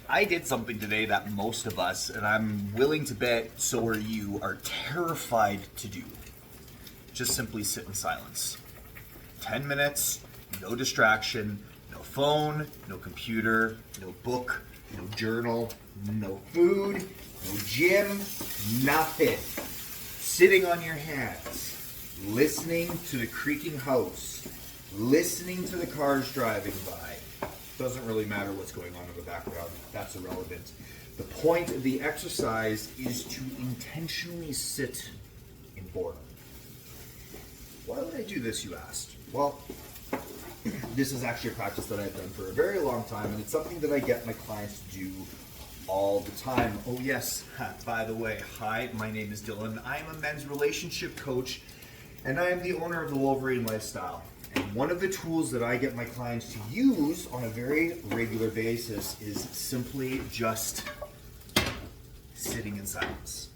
I did something today that most of us, and I'm willing to bet so are you, are terrified to do. Just simply sit in silence. 10 minutes, no distraction, no phone, no computer, no book, no journal, no food, no gym, nothing. Sitting on your hands, listening to the creaking house, listening to the cars driving by. Doesn't really matter what's going on in the background. That's irrelevant. The point of the exercise is to intentionally sit in boredom. Why would I do this, you asked? Well, this is actually a practice that I've done for a very long time, and it's something that I get my clients to do all the time. Oh yes, by the way, hi, my name is Dylan. I am a men's relationship coach, and I am the owner of the Wolverine Lifestyle. And one of the tools that I get my clients to use on a very regular basis is simply just sitting in silence.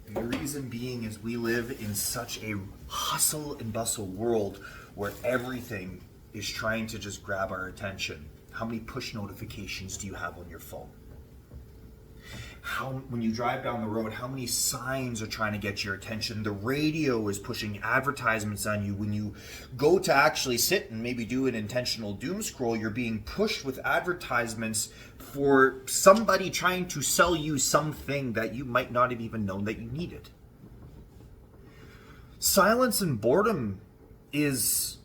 And the reason being is we live in such a hustle and bustle world where everything is trying to just grab our attention. How many push notifications do you have on your phone? When you drive down the road, how many signs are trying to get your attention? The radio is pushing advertisements on you. When you go to actually sit and maybe do an intentional doom scroll, you're being pushed with advertisements for somebody trying to sell you something that you might not have even known that you needed. Silence and boredom is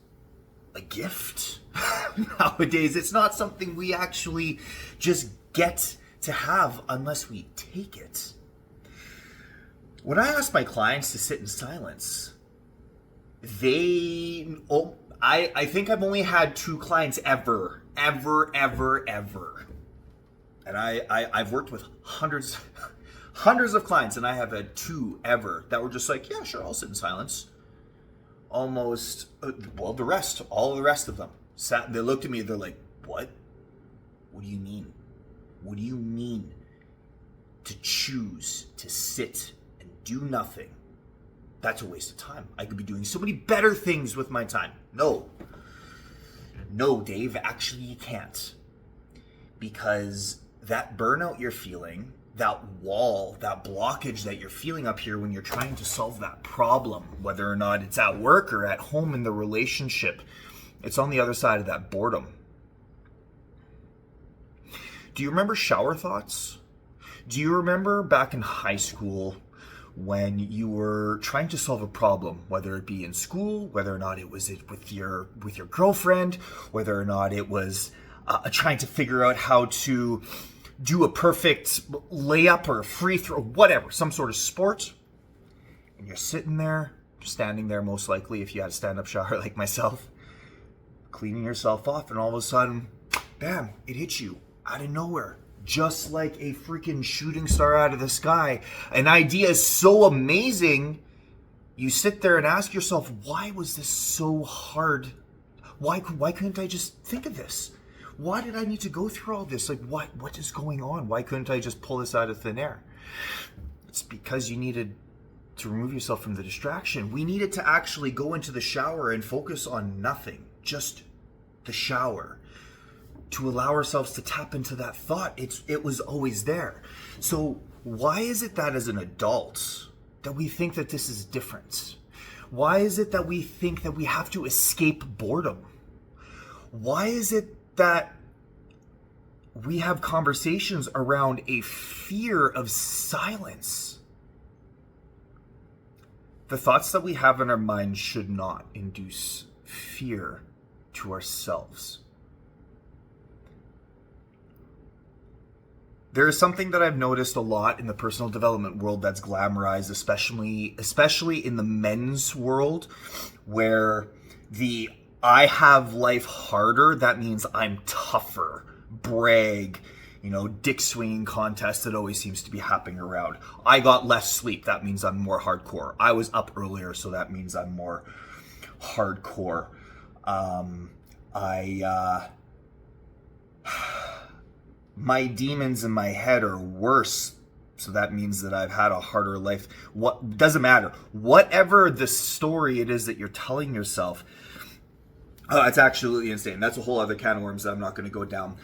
a gift nowadays. It's not something we actually just get to have unless we take it. When I ask my clients to sit in silence, I think I've only had 2 clients ever. And I've worked with hundreds of clients, and I have had 2 ever that were just like, yeah, sure, I'll sit in silence. Almost, all the rest of them sat and they looked at me, they're like, what? What do you mean? What do you mean to choose to sit and do nothing? That's a waste of time. I could be doing so many better things with my time. No, Dave, actually you can't. Because that burnout you're feeling, that wall, that blockage that you're feeling up here when you're trying to solve that problem, whether or not it's at work or at home in the relationship, it's on the other side of that boredom. Do you remember shower thoughts? Do you remember back in high school when you were trying to solve a problem, whether it be in school, whether or not it was with your girlfriend, whether or not it was trying to figure out how to do a perfect layup or a free throw, whatever, some sort of sport, and you're sitting there, standing there most likely if you had a stand-up shower like myself, cleaning yourself off, and all of a sudden, bam, it hits you out of nowhere, just like a freaking shooting star out of the sky. An idea is so amazing, you sit there and ask yourself, why was this so hard? Why couldn't I just think of this? Why did I need to go through all this? Like, what is going on? Why couldn't I just pull this out of thin air? It's because you needed to remove yourself from the distraction. We needed to actually go into the shower and focus on nothing, just the shower, to allow ourselves to tap into that thought. It was always there. So why is it that as an adult that we think that this is different? Why is it that we think that we have to escape boredom? Why is it that we have conversations around a fear of silence? The thoughts that we have in our mind should not induce fear to ourselves. There is something that I've noticed a lot in the personal development world that's glamorized, especially in the men's world, where the I have life harder, that means I'm tougher, brag, dick swinging contest that always seems to be happening around. I got less sleep, that means I'm more hardcore. I was up earlier, so that means I'm more hardcore. My demons in my head are worse, so that means that I've had a harder life. What doesn't matter. Whatever the story it is that you're telling yourself, it's absolutely insane. That's a whole other can of worms that I'm not going to go down.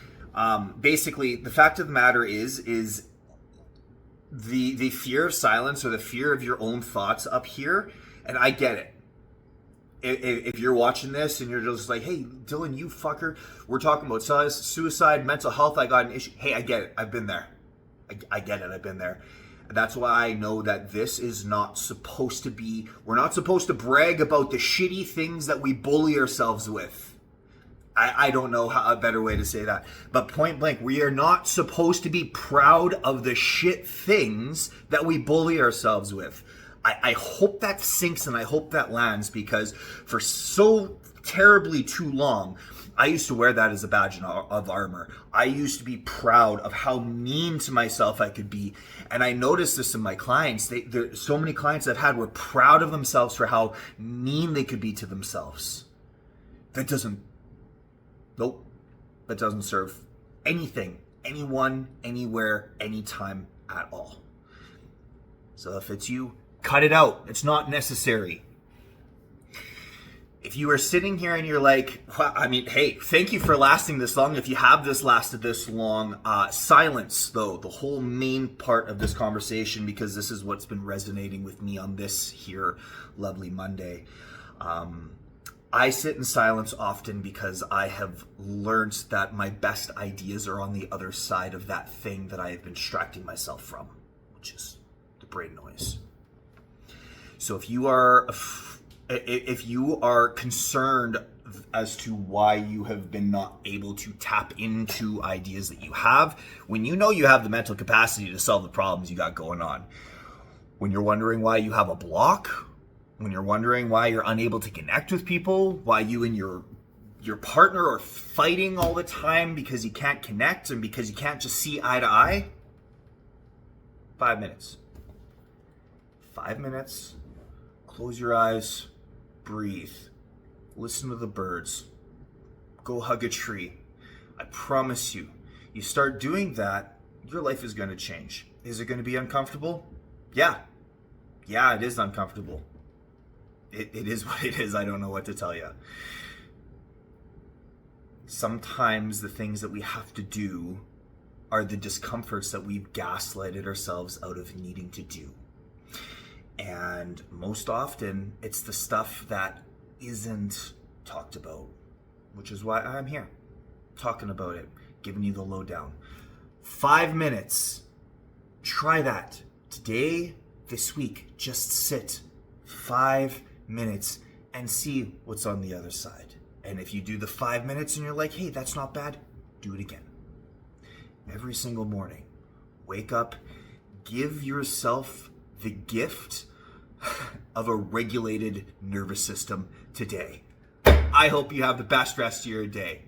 Basically, the fact of the matter is the fear of silence or the fear of your own thoughts up here, and I get it. If you're watching this and you're just like, hey, Dylan, you fucker, we're talking about suicide, mental health, I got an issue. Hey, I get it. I've been there. I get it. I've been there. That's why I know that this is not supposed to be, we're not supposed to brag about the shitty things that we bully ourselves with. I don't know a better way to say that. But point blank, we are not supposed to be proud of the shit things that we bully ourselves with. I hope that sinks and I hope that lands, because for so terribly too long, I used to wear that as a badge of armor. I used to be proud of how mean to myself I could be. And I noticed this in my clients. There's so many clients I've had were proud of themselves for how mean they could be to themselves. That doesn't serve anything, anyone, anywhere, anytime at all. So if it's you, cut it out. It's not necessary. If you are sitting here and you're like, well, I mean, hey, thank you for lasting this long. If you have lasted this long, silence, though, the whole main part of this conversation, because this is what's been resonating with me on this here lovely Monday. I sit in silence often because I have learned that my best ideas are on the other side of that thing that I have been distracting myself from, which is the brain noise. So if you are concerned as to why you have been not able to tap into ideas that you have, when you know you have the mental capacity to solve the problems you got going on, when you're wondering why you have a block, when you're wondering why you're unable to connect with people, why you and your partner are fighting all the time because you can't connect and because you can't just see eye to eye, 5 minutes. 5 minutes. Close your eyes, breathe, listen to the birds, go hug a tree. I promise you, you start doing that, your life is going to change. Is it going to be uncomfortable? Yeah, it is uncomfortable. It is what it is. I don't know what to tell you. Sometimes the things that we have to do are the discomforts that we've gaslighted ourselves out of needing to do. And most often, it's the stuff that isn't talked about, which is why I'm here, talking about it, giving you the lowdown. 5 minutes. Try that. Today, this week, just sit 5 minutes and see what's on the other side. And if you do the 5 minutes and you're like, hey, that's not bad, do it again. Every single morning, wake up, give yourself the gift of a regulated nervous system today. I hope you have the best rest of your day.